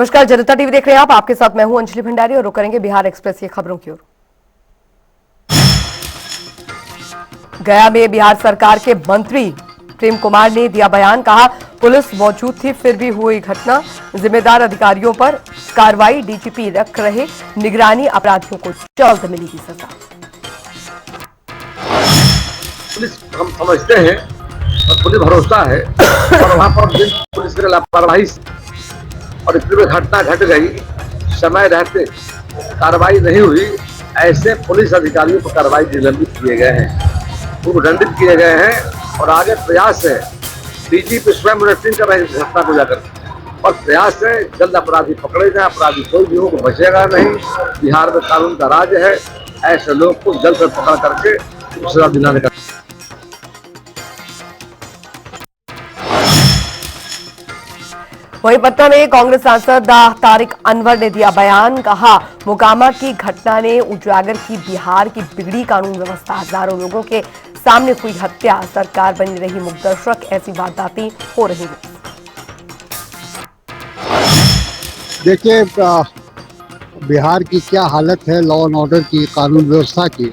नमस्कार, जनता टीवी देख रहे हैं आप। आपके साथ मैं हूं अंजलि भंडारी और रुक करेंगे बिहार एक्सप्रेस की खबरों की ओर। गया में बिहार सरकार के मंत्री प्रेम कुमार ने दिया बयान। कहा, पुलिस मौजूद थी फिर भी हुई घटना, जिम्मेदार अधिकारियों पर कार्रवाई, डीजीपी रख रहे निगरानी, अपराधियों को जल्द मिलेगी सजा। पुलिस हम समझते हैं और पुलिस भरोसा है और वहाँ पर पुलिस की लापरवाही और इसमें घटना घट गई, समय रहते कार्रवाई नहीं हुई, ऐसे पुलिस अधिकारियों पर कार्रवाई निलंबित किए गए हैं, उद्दंडित किए गए हैं और आगे प्रयास है डीजीपी स्वयं मॉनिटरिंग कर रहे हैं घटना को जाकर और प्रयास है जल्द अपराधी पकड़े जाए। अपराधी कोई भी हो बचेगा नहीं, बिहार में कानून का राज है, ऐसे लोग को जल्द से पकड़ करके सजा दिलाने का। वहीं पटना में कांग्रेस सांसद तारिक अनवर ने दिया बयान। कहा, मोकामा की घटना ने उजागर की बिहार की बिगड़ी कानून व्यवस्था, हजारों लोगों के सामने हुई हत्या, सरकार बनी रही मुकदर्शक, ऐसी वारदातें हो रही हैं। देखिए, बिहार की क्या हालत है लॉ एंड ऑर्डर की, कानून व्यवस्था की।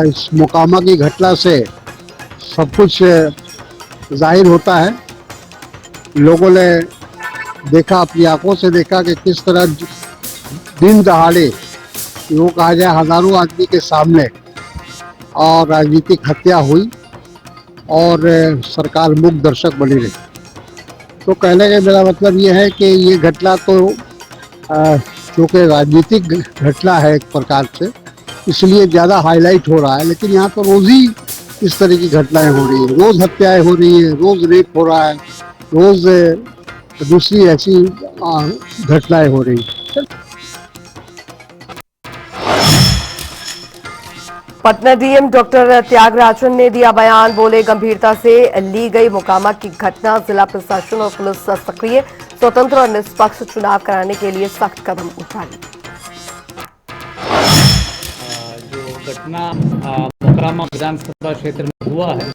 इस मोकामा की घटना से सब कुछ जाहिर होता है। लोगों ने देखा, अपनी आंखों से देखा कि किस तरह दिन दहाड़े, यूँ कहा जाए, हजारों आदमी के सामने और राजनीतिक हत्या हुई और सरकार मूक दर्शक बनी रही। तो कहने का मेरा मतलब ये है कि ये घटना तो चूँकि राजनीतिक घटना है एक प्रकार से, इसलिए ज़्यादा हाईलाइट हो रहा है, लेकिन यहाँ तो रोज़ ही इस तरह की घटनाएं हो रही हैं, रोज़ हत्याएं हो रही हैं, रोज़ रेप हो रहा है, रोज़ दूसरी ऐसी घटनाएं हो रही हैं। पटना डीएम डॉक्टर त्यागराजन ने दिया बयान। बोले, गंभीरता से ली गई मोकामा की घटना, जिला प्रशासन और पुलिस सक्रिय, स्वतंत्र और निष्पक्ष चुनाव कराने के लिए सख्त कदम उठाए। जो घटना मोकामा विधानसभा क्षेत्र में हुआ है,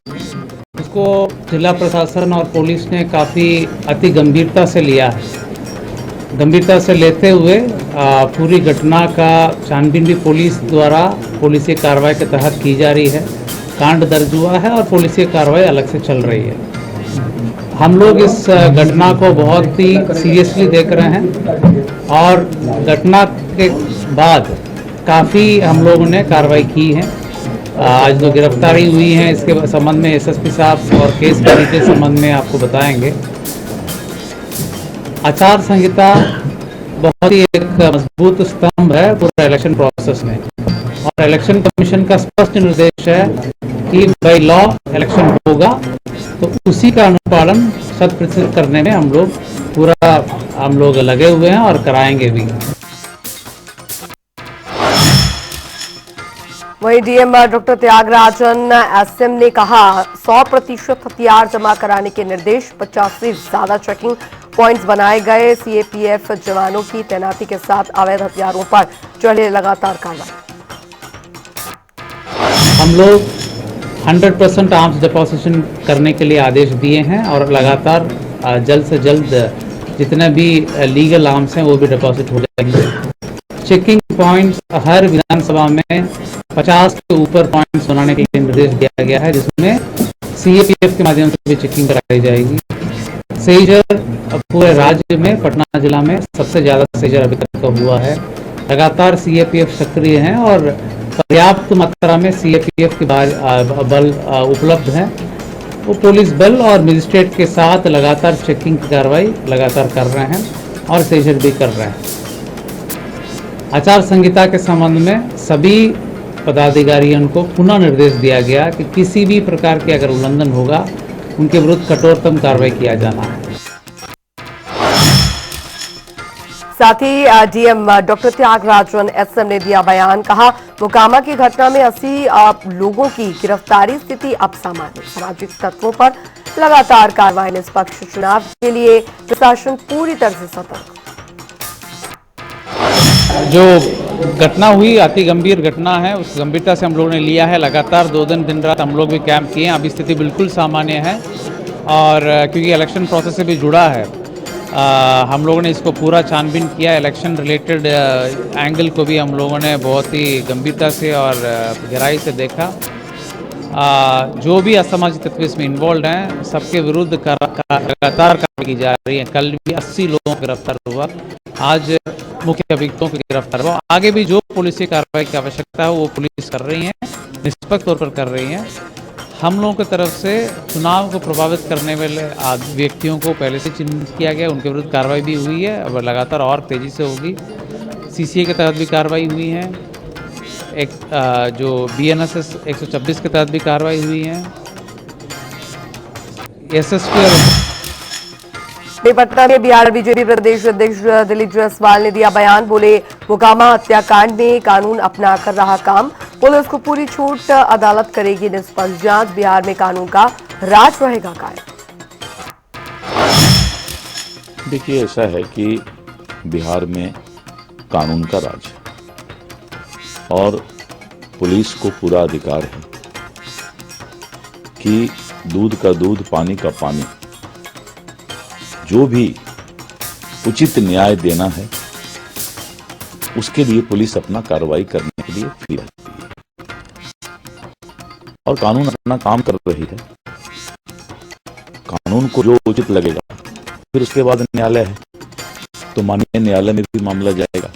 उसको जिला प्रशासन और पुलिस ने काफ़ी अति गंभीरता से लिया है। गंभीरता से लेते हुए पूरी घटना का छानबीन भी पुलिस द्वारा पुलिसी कार्रवाई के तहत की जा रही है। कांड दर्ज हुआ है और पुलिसी कार्रवाई अलग से चल रही है। हम लोग इस घटना को बहुत ही सीरियसली देख रहे हैं और घटना के बाद काफ़ी हम लोगों ने कार्रवाई की है। आज जो गिरफ्तारी हुई है, इसके संबंध में एसएसपी साहब और केस के डिटेल संबंध में आपको बताएंगे। आचार संहिता बहुत ही एक मजबूत स्तंभ है पूरा इलेक्शन प्रोसेस में और इलेक्शन कमीशन का स्पष्ट निर्देश है कि बाय लॉ इलेक्शन होगा, तो उसी का अनुपालन 100% करने में हम लोग लगे हुए हैं और कराएंगे भी। वहीं डीएम डॉक्टर त्यागराजन एसएम ने कहा, 100% हथियार जमा कराने के निर्देश, 50 से ज्यादा चेकिंग पॉइंट्स बनाए गए, सीएपीएफ जवानों की तैनाती के साथ अवैध हथियारों पर चले लगातार कार्रवाई। हम लोग 100% आर्म्स डिपोजिशन करने के लिए आदेश दिए हैं और लगातार जल्द से जल्द जितने भी लीगल आर्म्स हैं वो भी डिपॉजिट हो जाएंगे। चेकिंग पॉइंट्स हर विधानसभा में 50 के ऊपर पॉइंट्स बनाने के लिए निर्देश दिया गया है, जिसमें सीएपीएफ के माध्यम से भी चेकिंग कराई जाएगी। सेजर पूरे राज्य में पटना जिला में सबसे ज़्यादा सेजर अभी तक का हुआ है। लगातार सीएपीएफ सक्रिय हैं और पर्याप्त मात्रा में सीएपीएफ के बल उपलब्ध हैं। वो पुलिस बल और मजिस्ट्रेट के साथ लगातार चेकिंग की कार्रवाई लगातार कर रहे हैं और सेजर भी कर रहे हैं। आचार संहिता के संबंध में सभी पदाधिकारियों को पुनः निर्देश दिया गया कि किसी भी प्रकार के अगर उल्लंघन होगा, उनके विरुद्ध कठोरतम कार्रवाई किया जाना है। साथ ही डीएम डॉक्टर त्यागराजन एसएम ने दिया बयान। कहा, मोकामा की घटना में 80 लोगों की गिरफ्तारी, स्थिति अब सामान्य, सामाजिक तत्वों पर लगातार कार्रवाई, निष्पक्ष चुनाव के लिए प्रशासन पूरी तरह से सतर्क। जो घटना हुई अति गंभीर घटना है, उस गंभीरता से हम लोगों ने लिया है। लगातार 2 दिन रात हम लोग भी कैंप किए हैं। अभी स्थिति बिल्कुल सामान्य है और क्योंकि इलेक्शन प्रोसेस से भी जुड़ा है हम लोगों ने इसको पूरा छानबीन किया। इलेक्शन रिलेटेड एंगल को भी हम लोगों ने बहुत ही गंभीरता से और गहराई से देखा। जो भी असामाजिक तत्व इसमें इन्वॉल्व हैं, सबके विरुद्ध लगातार कार्रवाई की जा रही है। कल भी 80 लोगों को गिरफ्तार हुआ, आज मुख्य अभियुक्तों को गिरफ्तार हुआ। आगे भी जो पुलिस कार्रवाई की आवश्यकता है वो पुलिस कर रही है, निष्पक्ष तौर पर कर रही है। हम लोगों की तरफ से चुनाव को प्रभावित करने वाले व्यक्तियों को पहले से चिन्हित किया गया, उनके विरुद्ध कार्रवाई भी हुई है, अब लगातार और तेज़ी से होगी। सीसीए के तहत भी कार्रवाई हुई है, एक जो BNSS 126 के तहत भी कार्रवाई हुई है। SSP और पटना में बिहार बीजेपी प्रदेश अध्यक्ष दिलीप जायसवाल ने दिया बयान। बोले, मोकामा हत्याकांड में कानून अपना कर रहा काम, पुलिस को पूरी छूट, अदालत करेगी निष्पक्ष जांच, बिहार में कानून का राज रहेगा कायम। देखिए, ऐसा है कि बिहार में कानून का राज है और पुलिस को पूरा अधिकार है कि दूध का दूध, पानी का पानी, जो भी उचित न्याय देना है उसके लिए पुलिस अपना कार्रवाई करने के लिए फ्री रहती है और कानून अपना काम कर रही है। कानून को जो उचित लगेगा, फिर उसके बाद न्यायालय है तो माननीय न्यायालय में भी मामला जाएगा।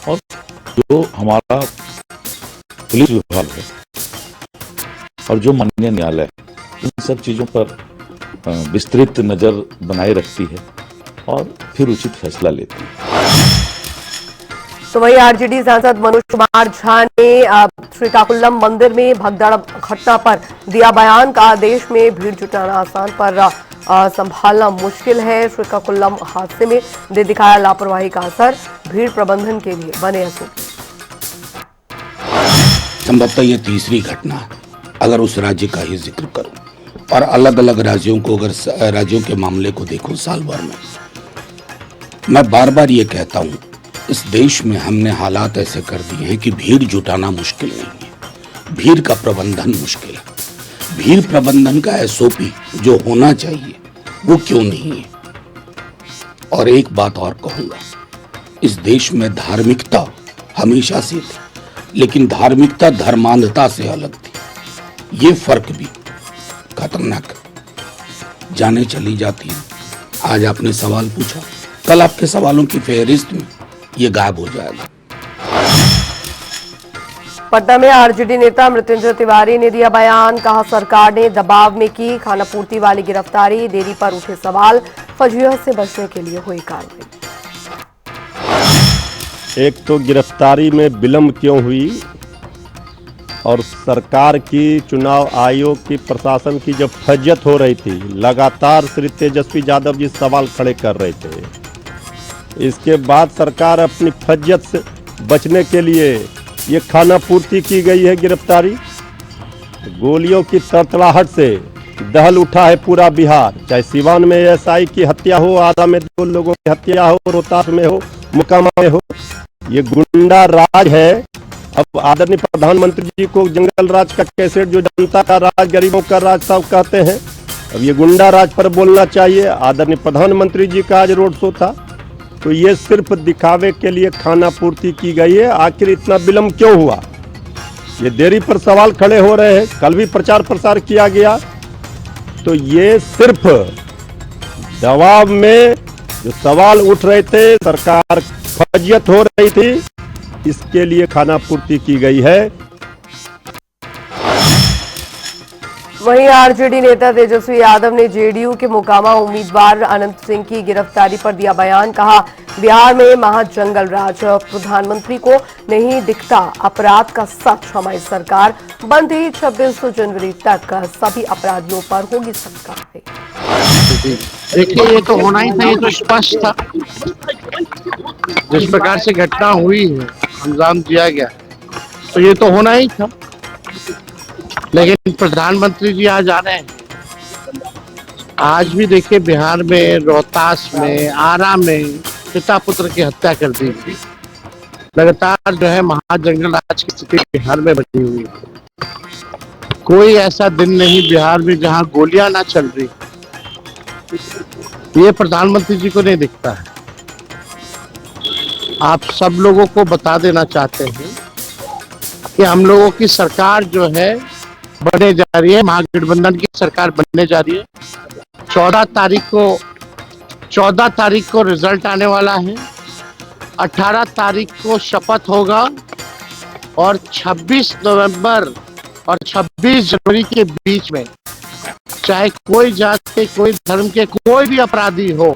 और जो हमारा पुलिस विभाग है और जो माननीय न्यायालय इन सब चीजों पर विस्तृत नजर बनाए रखती है और फिर उचित फैसला लेती है। तो वही आरजेडी सांसद मनोज कुमार झा ने श्रीकाकुलम मंदिर में भगदड़ घटना पर दिया बयान। कहा, देश में भीड़ जुटाना आसान पर संभालना मुश्किल है। श्रीकाकुलम हादसे में दे दिखाया लापरवाही का असर, भीड़ प्रबंधन के लिए बने असूल। संभवतः ये तीसरी घटना है, अगर उस राज्य का ही जिक्र करूं और अलग अलग राज्यों को, अगर राज्यों के मामले को देखूं साल भर में, मैं बार बार ये कहता हूं, इस देश में हमने हालात ऐसे कर दिए हैं कि भीड़ जुटाना मुश्किल नहीं है, भीड़ का प्रबंधन मुश्किल है। भीड़ प्रबंधन का SOP जो होना चाहिए वो क्यों नहीं है। और एक बात और कहूंगा, इस देश में धार्मिकता हमेशा से थी, लेकिन धार्मिकता धर्मांधता से अलग थी। ये फर्क भी खतरनाक जाने चली जाती है। आज आपने सवाल पूछा, कल आपके सवालों की फहरिस्त में ये गायब हो जाएगा। पटना में आरजेडी नेता मृत्युंजय तिवारी ने दिया बयान। कहा, सरकार ने दबाव में की खानापूर्ति वाली गिरफ्तारी, देरी पर उठे सवाल, फजीहत से बचने के लिए हुई कार्रवाई। एक तो गिरफ्तारी में विलंब क्यों हुई और सरकार की, चुनाव आयोग की, प्रशासन की जब फज्जत हो रही थी, लगातार श्री तेजस्वी यादव जी सवाल खड़े कर रहे थे। इसके बाद सरकार अपनी फज्जत से बचने के लिए ये खानापूर्ति की गई है गिरफ्तारी। गोलियों की तड़तड़ाहट से दहल उठा है पूरा बिहार, चाहे सिवान में SI की हत्या हो, आरा में 2 लोगों की हत्या हो, रोहतास में हो, मोकामा में हो, ये गुंडा राज है। अब आदरणीय प्रधानमंत्री जी को जंगल राज का कैसेट, जो जनता का राज, गरीबों का राज सब कहते हैं, अब ये गुंडा राज पर बोलना चाहिए। आदरणीय प्रधानमंत्री जी का आज रोड शो था, तो ये सिर्फ दिखावे के लिए खानापूर्ति की गई है। आखिर इतना विलंब क्यों हुआ, ये देरी पर सवाल खड़े हो रहे हैं। कल भी प्रचार प्रसार किया गया, तो ये सिर्फ दबाव में जो सवाल उठ रहे थे, सरकार फजियत हो रही थी, इसके लिए खानापूर्ति की गई है। वहीं आरजेडी नेता तेजस्वी यादव ने जेडीयू के मोकामा उम्मीदवार अनंत सिंह की गिरफ्तारी पर दिया बयान। कहा, बिहार में महाजंगल राज, प्रधानमंत्री को नहीं दिखता अपराध का सच, हमारी सरकार बंद ही 26 जनवरी तक सभी अपराधियों पर होगी सख्त कार्रवाई। देखिए, ये तो होना ही था, ये तो स्पष्ट था। जिस प्रकार से घटना हुई है, अंजाम दिया गया, तो ये तो होना ही था। लेकिन प्रधानमंत्री जी आज आ रहे हैं। आज भी देखिए, बिहार में, रोहतास में, आरा में पिता पुत्र की हत्या कर दी थी। लगातार जो है महाजंगल राज की स्थिति बिहार में बनी हुई है। कोई ऐसा दिन नहीं बिहार में जहां गोलियां ना चल रही। ये प्रधानमंत्री जी को नहीं दिखता है। आप सब लोगों को बता देना चाहते हैं कि हम लोगों की सरकार जो है बनने जा रही है, महागठबंधन की सरकार बनने जा रही है। 14 तारीख को रिजल्ट आने वाला है। 18 तारीख को शपथ होगा और 26 नवंबर और 26 जनवरी के बीच में चाहे कोई जात के, कोई धर्म के, कोई भी अपराधी हो,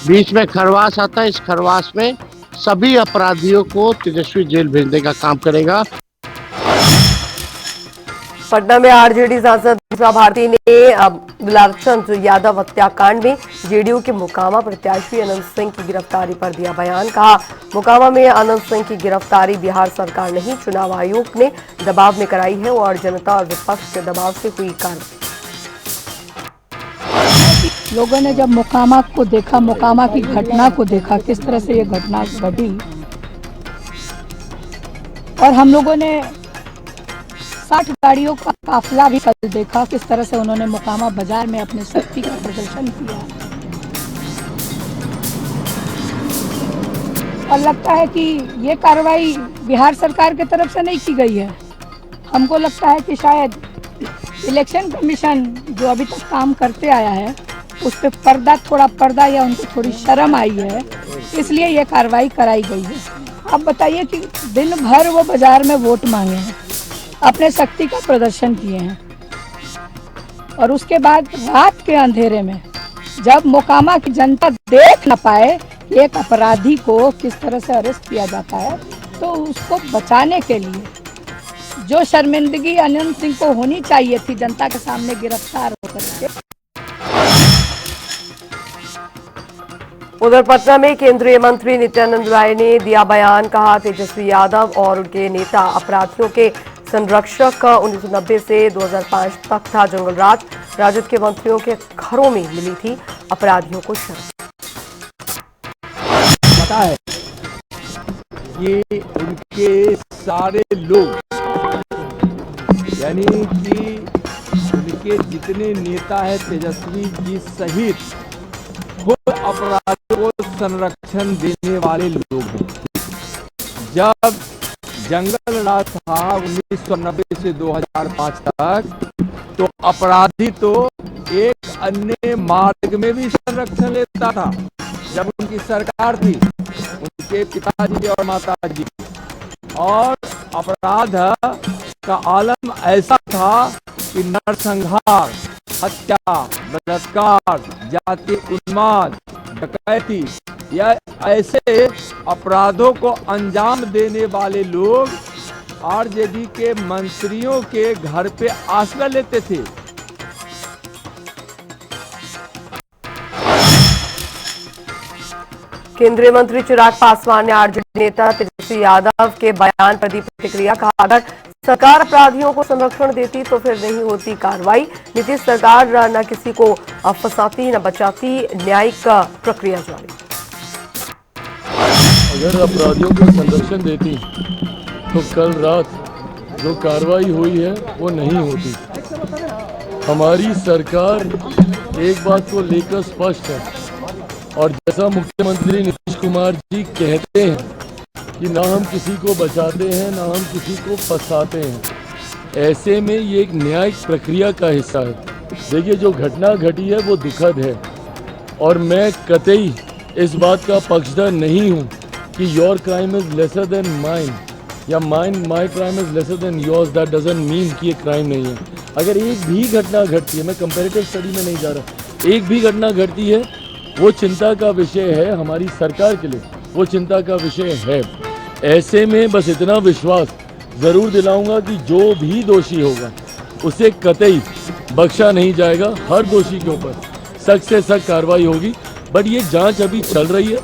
बीच में खरवास आता है। इस खरवास में सभी अपराधियों को तेजस्वी जेल भेजने का काम करेगा। पटना में आरजेडी सांसद उषा भारती ने लालचंद यादव हत्याकांड में जेडीयू के मोकामा प्रत्याशी अनंत सिंह की गिरफ्तारी पर दिया बयान। कहा, मोकामा में अनंत सिंह की गिरफ्तारी बिहार सरकार नहीं, चुनाव आयोग ने दबाव में कराई है और जनता और विपक्ष के दबाव से हुई कार्रवाई। लोगों ने जब मोकामा को देखा, मोकामा की घटना को देखा, किस तरह से ये घटना घटी, और हम लोगों ने 60 गाड़ियों का काफिला भी कल देखा, किस तरह से उन्होंने मोकामा बाजार में अपने शक्ति का प्रदर्शन किया। और लगता है कि ये कार्रवाई बिहार सरकार की तरफ से नहीं की गई है। हमको लगता है कि शायद इलेक्शन कमीशन जो अभी तक काम करते आया है उस पर थोड़ा पर्दा या उनको थोड़ी शर्म आई है, इसलिए ये कार्रवाई कराई गई है। अब बताइए कि दिन भर वो बाजार में वोट मांगे हैं, अपने शक्ति का प्रदर्शन किए हैं, और उसके बाद रात के अंधेरे में जब मोकामा की जनता देख न पाए एक अपराधी को किस तरह से अरेस्ट किया जाता है, तो उसको बचाने के लिए जो शर्मिंदगी अनंत सिंह को होनी चाहिए थी जनता के सामने गिरफ्तार होकर के। उधर पटना में केंद्रीय मंत्री नित्यानंद राय ने दिया बयान। कहा, तेजस्वी यादव और उनके नेता अपराधियों के संरक्षक 1990 से 2005 तक था जंगल राज। राजद के मंत्रियों के घरों में मिली थी अपराधियों को शरण। पता है कि उनके सारे लोग, यानी कि उनके जितने नेता हैं तेजस्वी जी सहित, खुद अपराधियों को संरक्षण देने वाले लोग हैं। जब जंगल राज था 1990 से 2005 तक, तो अपराधी तो एक अन्य मार्ग में भी संरक्षण लेता था। जब उनकी सरकार थी, उनके पिताजी और माताजी, और अपराध का आलम ऐसा था कि नरसंहार, हत्या, बलात्कार, जाति उन्माद, डकैती, या ऐसे अपराधों को अंजाम देने वाले लोग आरजेडी के मंत्रियों के घर पे आश्रय लेते थे। केंद्रीय मंत्री चिराग पासवान ने आरजेडी नेता तेजस्वी यादव के बयान पर दी प्रतिक्रिया। कहा, अगर सरकार अपराधियों को संरक्षण देती तो फिर नहीं होती कार्रवाई। नीतीश सरकार न किसी को फंसाती न बचाती, न्यायिक प्रक्रिया जारी। अगर अपराधियों को संरक्षण देती तो कल रात जो कार्रवाई हुई है वो नहीं होती। हमारी सरकार एक बात को लेकर स्पष्ट है, और जैसा मुख्यमंत्री नीतीश कुमार जी कहते हैं कि ना हम किसी को बचाते हैं ना हम किसी को फंसाते हैं, ऐसे में ये एक न्यायिक प्रक्रिया का हिस्सा है। देखिए, जो घटना घटी है वो दुखद है, और मैं कतई इस बात का पक्षधर नहीं हूँ कि your crime is lesser than mine, या my crime is lesser than yours. That doesn't mean कि ये क्राइम नहीं है। अगर एक भी घटना घटती है, मैं कंपैरेटिव स्टडी में नहीं जा रहा, एक भी घटना घटती है, वो चिंता का विषय है हमारी सरकार के लिए, वो चिंता का विषय है। ऐसे में बस इतना विश्वास जरूर दिलाऊंगा कि जो भी दोषी होगा उसे कतई बख्शा नहीं जाएगा। हर दोषी के ऊपर सख्त से सख्त कार्रवाई होगी, बट ये जांच अभी चल रही है।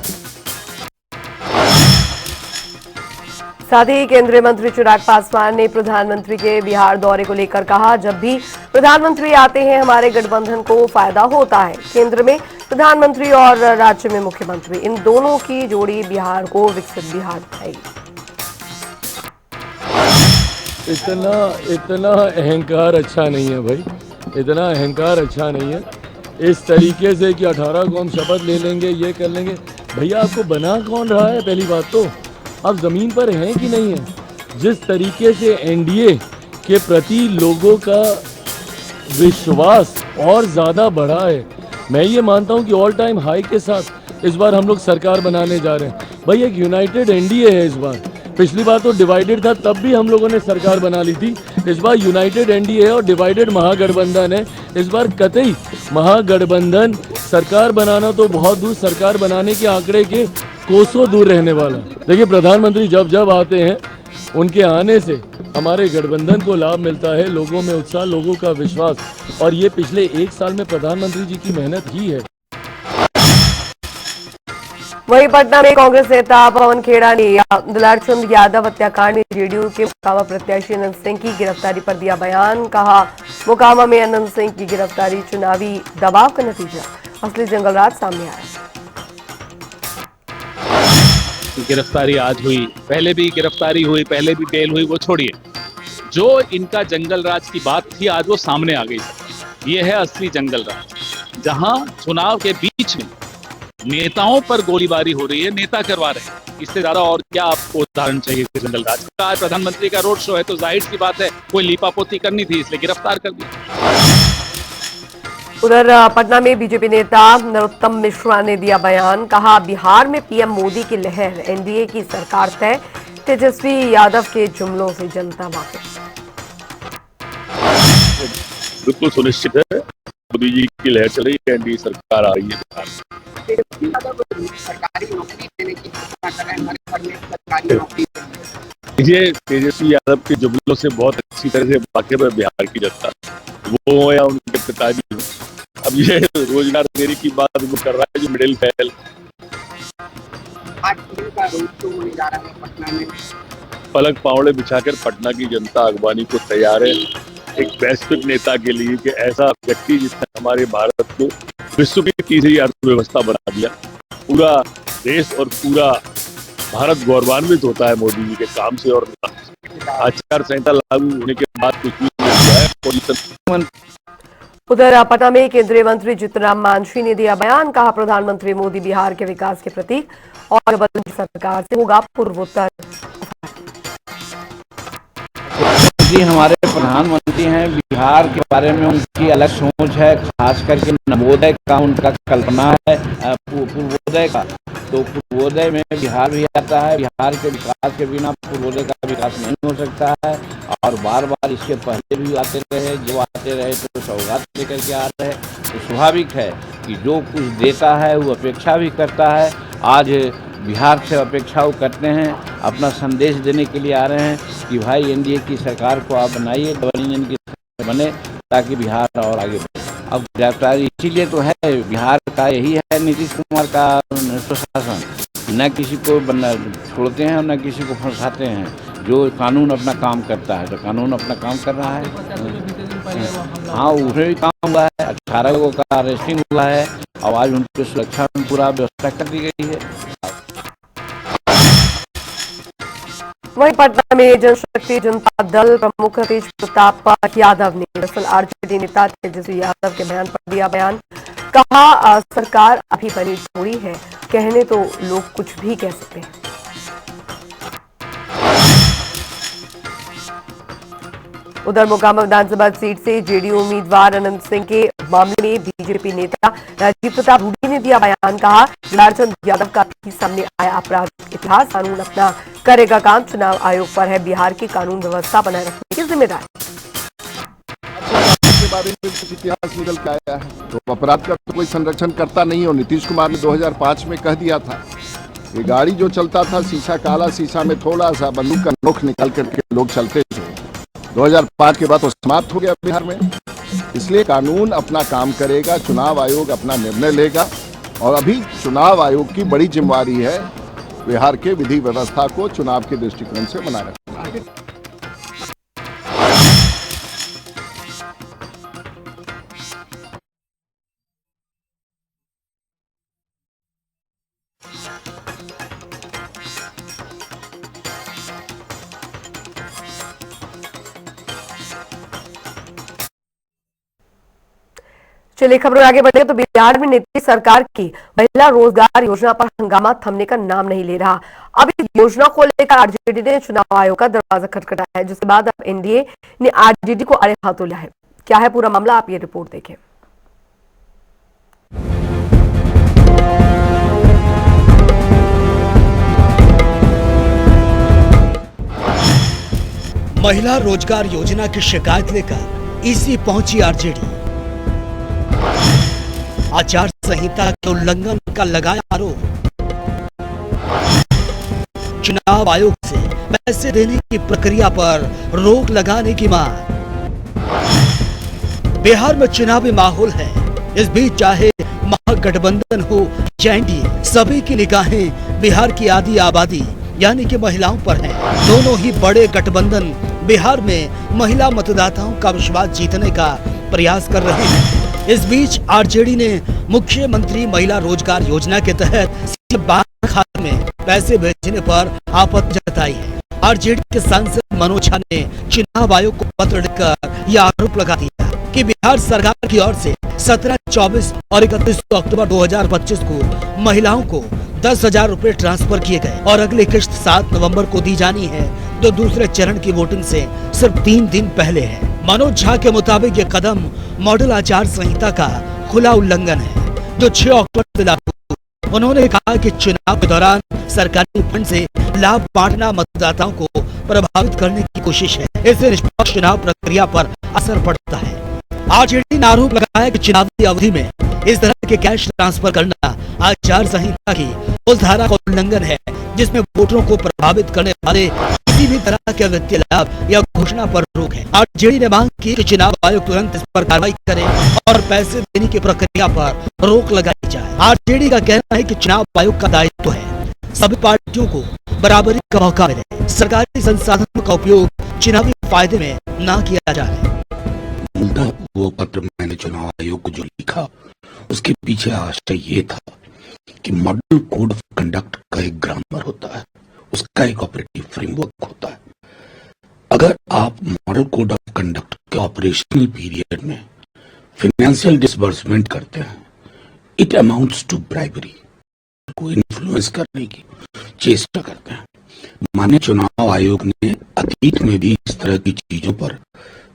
साथ ही केंद्रीय मंत्री चिराग पासवान ने प्रधानमंत्री के बिहार दौरे को लेकर कहा, जब भी प्रधानमंत्री आते हैं हमारे गठबंधन को फायदा होता है। केंद्र में प्रधानमंत्री और राज्य में मुख्यमंत्री, इन दोनों की जोड़ी बिहार को विकसित बिहार बनाएगी। इतना अहंकार अच्छा नहीं है भाई, इतना अहंकार अच्छा नहीं है। इस तरीके से कि 18 को हम शपथ ले लेंगे, ये कर लेंगे। भैया आपको बना कौन रहा है? पहली बात तो आप ज़मीन पर हैं कि नहीं है? जिस तरीके से एनडीए के प्रति लोगों का विश्वास और ज़्यादा बढ़ा है, मैं ये मानता हूँ कि ऑल टाइम हाई के साथ इस बार हम लोग सरकार बनाने जा रहे हैं। भाई एक यूनाइटेड एनडीए है इस बार। पिछली बार तो डिवाइडेड था, तब भी हम लोगों ने सरकार बना ली थी। इस बार यूनाइटेड एनडीए है और डिवाइडेड महागठबंधन है। इस बार कतई महागठबंधन सरकार बनाना तो बहुत दूर, सरकार बनाने के आंकड़े के कोसों दूर रहने वाला। देखिए प्रधानमंत्री जब जब आते हैं उनके आने से हमारे गठबंधन को लाभ मिलता है, लोगों में उत्साह, लोगों का विश्वास, और ये पिछले 1 साल में प्रधानमंत्री जी की मेहनत ही है। वहीं पटना में कांग्रेस नेता पवन खेड़ा ने दुलारचंद यादव हत्याकांड में जेडीयू के मोकामा प्रत्याशी अनंत सिंह की गिरफ्तारी पर दिया बयान। कहा, मोकामा में अनंत सिंह की गिरफ्तारी चुनावी दबाव का नतीजा, असली जंगलराज सामने आया। गिरफ्तारी आज हुई, पहले भी गिरफ्तारी हुई, पहले भी बेल हुई, वो छोड़िए। जो इनका जंगल राज की बात थी आज वो सामने आ गई। ये है असली जंगल राज, जहां चुनाव के बीच में नेताओं पर गोलीबारी हो रही है, नेता करवा रहे हैं। इससे ज्यादा और क्या आपको उदाहरण चाहिए जंगल राज का? आज प्रधानमंत्री का रोड शो है तो जाहिर सी बात है कोई लीपापोती करनी थी, इसलिए गिरफ्तार कर दिया। उधर पटना में बीजेपी नेता नरोत्तम मिश्रा ने दिया बयान। कहा, बिहार में पीएम मोदी की लहर, एनडीए की सरकार तय, तेजस्वी यादव के जुमलों से जनता वाकिफ। बिल्कुल सुनिश्चित है, मोदी जी की लहर चल रही है, एनडीए सरकार आ रही है बिहार में। सरकारी नौकरी देने की घोषणा कर रहे हैं, सरकारी नौकरी। ये तेजस्वी यादव के जुमलों से बहुत अच्छी तरह से वाकिफ है बिहार की जनता, वो या उनके पिताजी। अब ये रोजगार देने की बात वो कर रहा है जो मिडिल फैल। आज का रोड शो होने जा रहा है पटना में। पलक पावड़े बिछाकर पटना की जनता अगवानी को तैयार है एक वैश्विक नेता के लिए, कि ऐसा व्यक्ति जिसने हमारे भारत को विश्व की तीसरी अर्थव्यवस्था बना दिया। पूरा देश और पूरा भारत गौरवान्वित होता है मोदी जी के काम से। और आचार संहिता लागू होने के बाद कुछ भी नहीं हुआ है। उधर पटना में केंद्रीय मंत्री जीतन राम मांझी ने दिया बयान। कहा, प्रधानमंत्री मोदी बिहार के विकास के प्रतीक और बदल सरकार से होगा पूर्वोत्तर। जी हमारे प्रधानमंत्री हैं, बिहार के बारे में उनकी अलग सोच है, खास करके नवोदय का उनका कल्पना है, पूर्वोदय का। तो पूर्वोदय में बिहार भी आता है। बिहार के विकास के बिना पूर्वोदय का विकास नहीं हो सकता है। और बार बार इसके पहले भी आते रहे, जो आते रहे तो सौगात लेकर के आ रहे। तो स्वाभाविक है कि जो कुछ देता है वो अपेक्षा भी करता है। आज बिहार से अपेक्षा वो करते हैं, अपना संदेश देने के लिए आ रहे हैं कि भाई एनडीए की सरकार को आप बनाइए, डबल इंजन की सरकार बने, ताकि बिहार और आगे बढ़े। अब गिरफ्तारी इसीलिए तो है, बिहार का यही है नीतीश कुमार का प्रशासन, न किसी को छोड़ते हैं और न किसी को फंसाते हैं। जो कानून अपना काम करता है, तो कानून अपना काम कर रहा है। हाँ, उसमें भी काम हुआ है, 18 को का अरेस्टिंग हुआ है और आज उनकी सुरक्षा में पूरा व्यवस्था कर दी गई है। वहीं पटना में जनशक्ति जनता दल प्रमुख तेज प्रताप यादव ने दरअसल आरजेडी नेता तेजस्वी यादव के बयान पर दिया बयान। कहा, सरकार अभी बनी थोड़ी है, कहने तो लोग कुछ भी कह सकते हैं। उधर मोकामा विधानसभा सीट से जेडीयू उम्मीदवार अनंत सिंह के मामले में बीजेपी नेता राजीव प्रताप रूडी ने दिया बयान। कहा, दुलारचंद यादव का भी सामने आया आपराधिक इतिहास, कानून अपना करेगा काम, चुनाव आयोग पर है बिहार की कानून व्यवस्था बनाए रखने की जिम्मेदारी। के बारे में कुछ इतिहास निकल के आया है, तो अपराध का तो कोई संरक्षण करता नहीं। और नीतीश कुमार ने 2005 में कह दिया था, ये गाड़ी जो चलता था शीशा काला, शीशा में थोड़ा सा बंदूक का नोक निकाल करके लोग चलते थे। 2005 के बाद तो समाप्त हो गया बिहार में। इसलिए कानून अपना काम करेगा, चुनाव आयोग अपना निर्णय लेगा। और अभी चुनाव आयोग की बड़ी जिम्मेदारी है बिहार के विधि व्यवस्था को चुनाव के दृष्टिकोण से बनाए रखना। चलिए खबरों आगे बढ़े तो बिहार में नीतीश सरकार की महिला रोजगार योजना पर हंगामा थमने का नाम नहीं ले रहा। अब इस योजना को लेकर आरजेडी ने चुनाव आयोग का दरवाजा खटखटाया है, जिसके बाद अब एनडीए ने आरजेडी को अड़े हाथों लिया है। क्या है पूरा मामला, आप ये रिपोर्ट देखें। महिला रोजगार योजना की शिकायत लेकर ईसी पहुंची आरजेडी। आचार संहिता के उल्लंघन का लगाया आरोप। चुनाव आयोग से पैसे देने की प्रक्रिया पर रोक लगाने की मांग। बिहार में चुनावी माहौल है, इस बीच चाहे महागठबंधन हो या एनडीए, सभी की निगाहें बिहार की आधी आबादी यानी कि महिलाओं पर हैं। दोनों ही बड़े गठबंधन बिहार में महिला मतदाताओं का विश्वास जीतने का प्रयास कर रहे हैं। इस बीच आरजेडी ने मुख्यमंत्री महिला रोजगार योजना के तहत सीधे बैंक खाते में पैसे भेजने पर आपत्ति जताई है। आरजेडी के सांसद मनोज झा ने चुनाव आयोग को पत्र लिखकर यह आरोप लगा दिया कि बिहार सरकार की ओर से 17, 24 और 31 अक्टूबर 2025 को महिलाओं को 10,000 रुपए ट्रांसफर किए गए और अगली किश्त 7 नवंबर को दी जानी है, जो दूसरे चरण की वोटिंग से सिर्फ 3 दिन पहले है। मनोज झा के मुताबिक ये कदम मॉडल आचार संहिता का खुला उल्लंघन है, जो 6 अक्टूबर से लागू। उन्होंने कहा कि चुनाव के दौरान सरकारी फंड से लाभ बांटना मतदाताओं को प्रभावित करने की कोशिश है। इससे निष्पक्ष चुनाव प्रक्रिया पर असर पड़ता है। आरजेडी ने आरोप लगाया कि चुनावी अवधि में इस तरह के कैश ट्रांसफर करना आचार संहिता की उस धारा का उल्लंघन है, जिसमें वोटरों को प्रभावित करने वाले किसी भी तरह के वित्तीय लाभ या घोषणा पर रोक है। आरजेडी ने मांग की कि चुनाव आयोग तुरंत इस पर कार्रवाई करे और पैसे देने की प्रक्रिया पर रोक लगाई जाए। आरजेडी का कहना है कि चुनाव आयोग का दायित्व है सभी पार्टियों को बराबरी का मौका मिले, सरकारी संसाधनों का उपयोग चुनावी फायदे में न किया जाए। वो पत्र मैंने चुनाव आयोग को जो लिखा, उसके पीछे आशय ये था कि मॉडल कोड ऑफ कंडक्ट का एक ग्रामर होता है, उसका एक ऑपरेटिव फ्रेमवर्क होता है। अगर आप मॉडल कोड ऑफ कंडक्ट के ऑपरेशनल पीरियड में फाइनेंशियल डिसबर्समेंट करते हैं, इट अमाउंट्स टू ब्राइबरी, को इन्फ्लुएंस करने की चेष्टा करते हैं। माननीय चुनाव आयोग ने अतीत में भी इस तरह की चीजों पर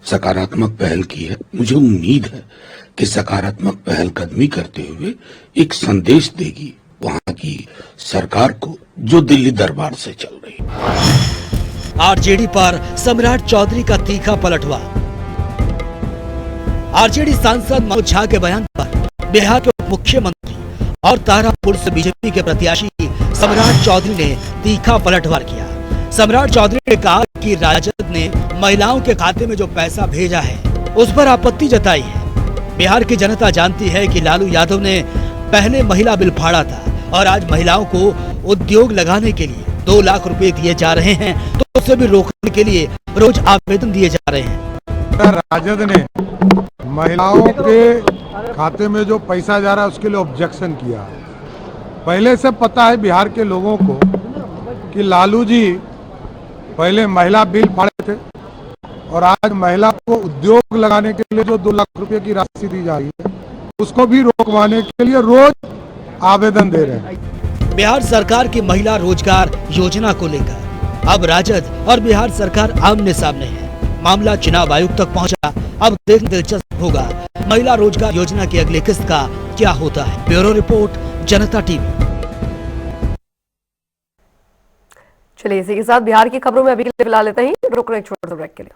सकारात्मक पहल की है। मुझे उम्मीद है कि सकारात्मक पहलकदमी करते हुए एक संदेश देगी वहां की सरकार को, जो दिल्ली दरबार से चल रही है। आरजेडी पर सम्राट चौधरी का तीखा पलटवार। आरजेडी सांसद मनोज झा के बयान पर बिहार के उप मुख्यमंत्री और तारापुर से बीजेपी के प्रत्याशी सम्राट चौधरी ने तीखा पलटवार किया। सम्राट चौधरी ने कहा कि राजद ने महिलाओं के खाते में जो पैसा भेजा है, उस पर आपत्ति जताई है। बिहार की जनता जानती है कि लालू यादव ने पहले महिला बिल फाड़ा था और आज महिलाओं को उद्योग लगाने के लिए 2 लाख रुपए दिए जा रहे हैं, तो उसे भी रोकने के लिए रोज आवेदन दिए जा रहे हैं। राजद ने महिलाओं के खाते में जो पैसा जा रहा है उसके लिए ऑब्जेक्शन किया। पहले से पता है बिहार के लोगों को कि लालू जी पहले महिला बिल फाड़े थे और आज महिला को उद्योग लगाने के लिए जो 2 लाख रुपए की राशि दी जा रही है, उसको भी रोकवाने के लिए रोज आवेदन दे रहे हैं। बिहार सरकार की महिला रोजगार योजना को लेकर अब राजद और बिहार सरकार आमने सामने है। मामला चुनाव आयोग तक पहुंचा। अब देखना दिलचस्प होगा महिला रोजगार योजना की अगली किस्त का क्या होता है। ब्यूरो रिपोर्ट, जनता टीवी। चलिए इसी के साथ बिहार की खबरों में अभी के लिए फिलहाल लेते हैं। रुक रहे एक छोटे से ब्रेक के लिए।